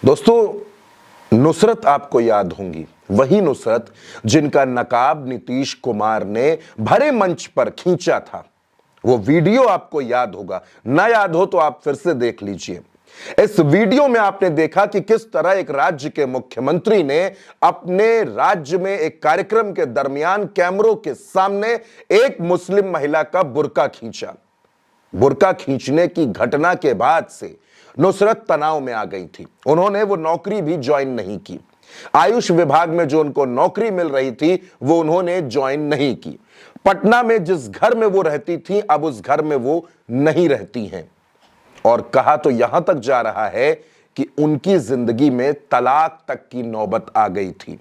दोस्तों, नुसरत आपको याद होंगी, वही नुसरत जिनका नकाब नीतीश कुमार ने भरे मंच पर खींचा था। वो वीडियो आपको याद होगा, ना याद हो तो आप फिर से देख लीजिए। इस वीडियो में आपने देखा कि किस तरह एक राज्य के मुख्यमंत्री ने अपने राज्य में एक कार्यक्रम के दरमियान कैमरों के सामने एक मुस्लिम महिला का बुर्का खींचा। बुर्का खींचने की घटना के बाद से नुसरत तनाव में आ गई थी। उन्होंने वो नौकरी भी ज्वाइन नहीं की। आयुष विभाग में जो उनको नौकरी मिल रही थी वो उन्होंने ज्वाइन नहीं की। पटना में जिस घर में वो रहती थी अब उस घर में वो नहीं रहती हैं। और कहा तो यहां तक जा रहा है कि उनकी जिंदगी में तलाक तक की नौबत आ गई थी।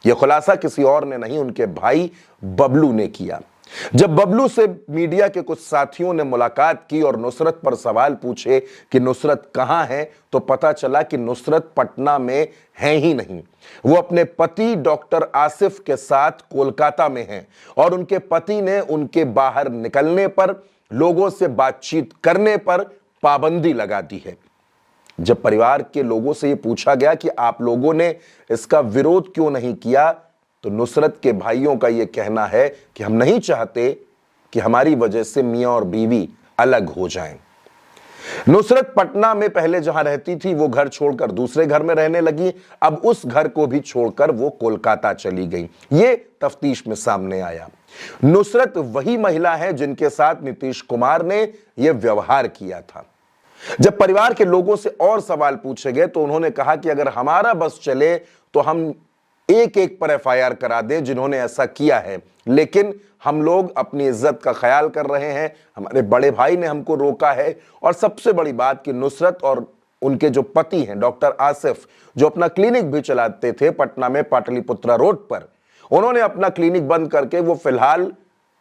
यह खुलासा किसी और ने नहीं, उनके भाई बबलू ने किया। जब बबलू से मीडिया के कुछ साथियों ने मुलाकात की और नुसरत पर सवाल पूछे कि नुसरत कहां है, तो पता चला कि नुसरत पटना में है ही नहीं। वो अपने पति डॉक्टर आसिफ के साथ कोलकाता में हैं और उनके पति ने उनके बाहर निकलने पर, लोगों से बातचीत करने पर पाबंदी लगा दी है। जब परिवार के लोगों से यह पूछा गया कि आप लोगों ने इसका विरोध क्यों नहीं किया, तो नुसरत के भाइयों का यह कहना है कि हम नहीं चाहते कि हमारी वजह से मियां और बीवी अलग हो जाएं। नुसरत पटना में पहले जहां रहती थी वो घर छोड़कर दूसरे घर में रहने लगी। अब उस घर को भी छोड़कर वो कोलकाता चली गई। ये तफ्तीश में सामने आया। नुसरत वही महिला है जिनके साथ नीतीश कुमार ने यह व्यवहार किया था। जब परिवार के लोगों से और सवाल पूछे गए तो उन्होंने कहा कि अगर हमारा बस चले तो हम एक एक पर एफआईआर करा दें जिन्होंने ऐसा किया है, लेकिन हम लोग अपनी इज्जत का ख्याल कर रहे हैं। हमारे बड़े भाई ने हमको रोका है। और सबसे बड़ी बात कि नुसरत और उनके जो पति हैं डॉक्टर आसिफ, जो अपना क्लिनिक भी चलाते थे पटना में पाटलिपुत्रा रोड पर, उन्होंने अपना क्लिनिक बंद करके वो फिलहाल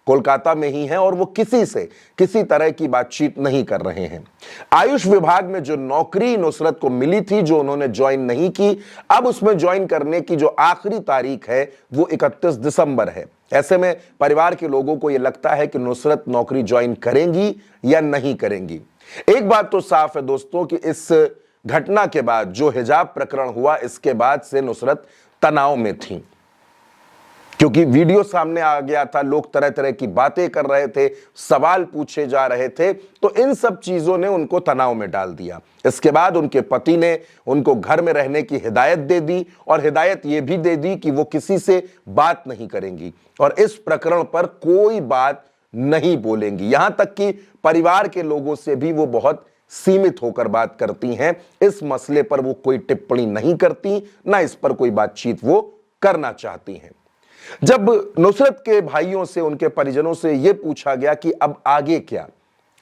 कोलकाता में ही हैं और वो किसी से किसी तरह की बातचीत नहीं कर रहे हैं। आयुष विभाग में जो नौकरी नुसरत को मिली थी, जो उन्होंने ज्वाइन नहीं की, अब उसमें ज्वाइन करने की जो आखिरी तारीख है वो 31 दिसंबर है। ऐसे में परिवार के लोगों को यह लगता है कि नुसरत नौकरी ज्वाइन करेंगी या नहीं करेंगी। एक बात तो साफ है दोस्तों कि इस घटना के बाद जो हिजाब प्रकरण हुआ, इसके बाद से नुसरत तनाव में थी, क्योंकि वीडियो सामने आ गया था, लोग तरह तरह की बातें कर रहे थे, सवाल पूछे जा रहे थे, तो इन सब चीजों ने उनको तनाव में डाल दिया। इसके बाद उनके पति ने उनको घर में रहने की हिदायत दे दी और हिदायत यह भी दे दी कि वो किसी से बात नहीं करेंगी और इस प्रकरण पर कोई बात नहीं बोलेंगी। यहां तक कि परिवार के लोगों से भी वो बहुत सीमित होकर बात करती हैं। इस मसले पर वो कोई टिप्पणी नहीं करती, ना इस पर कोई बातचीत वो करना चाहती हैं। जब नुसरत के भाइयों से, उनके परिजनों से यह पूछा गया कि अब आगे क्या,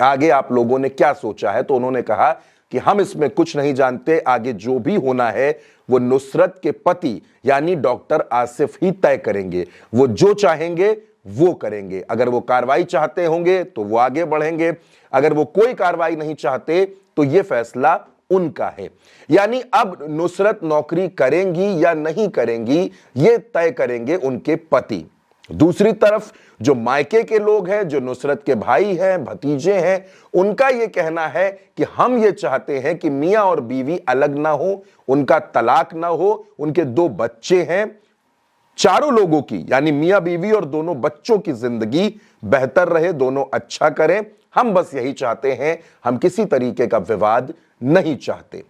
आगे आप लोगों ने क्या सोचा है, तो उन्होंने कहा कि हम इसमें कुछ नहीं जानते, आगे जो भी होना है वो नुसरत के पति यानी डॉक्टर आसिफ ही तय करेंगे। वो जो चाहेंगे वो करेंगे। अगर वो कार्रवाई चाहते होंगे तो वो आगे बढ़ेंगे, अगर वो कोई कार्रवाई नहीं चाहते तो यह फैसला उनका है। यानी अब नुसरत नौकरी करेंगी या नहीं करेंगी ये तय करेंगे उनके पति। दूसरी तरफ जो मायके के लोग हैं, जो नुसरत के भाई हैं, भतीजे हैं, उनका यह कहना है कि हम ये चाहते हैं कि मियां और बीवी अलग ना हो, उनका तलाक ना हो, उनके 2 बच्चे हैं, चारों लोगों की यानी मियां बीवी और दोनों बच्चों की जिंदगी बेहतर रहे, दोनों अच्छा करें। हम बस यही चाहते हैं, हम किसी तरीके का विवाद नहीं चाहते।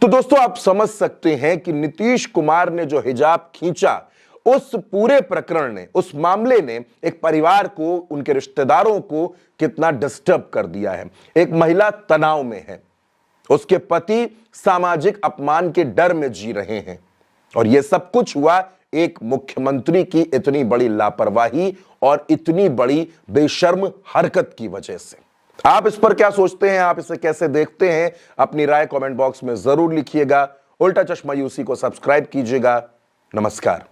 तो दोस्तों, आप समझ सकते हैं कि नीतीश कुमार ने जो हिजाब खींचा, उस पूरे प्रकरण ने, उस मामले ने एक परिवार को, उनके रिश्तेदारों को कितना डिस्टर्ब कर दिया है। एक महिला तनाव में है, उसके पति सामाजिक अपमान के डर में जी रहे हैं और यह सब कुछ हुआ एक मुख्यमंत्री की इतनी बड़ी लापरवाही और इतनी बड़ी बेशर्म हरकत की वजह से। आप इस पर क्या सोचते हैं, आप इसे कैसे देखते हैं, अपनी राय कमेंट बॉक्स में जरूर लिखिएगा। उल्टा चश्मा यूसी को सब्सक्राइब कीजिएगा। नमस्कार।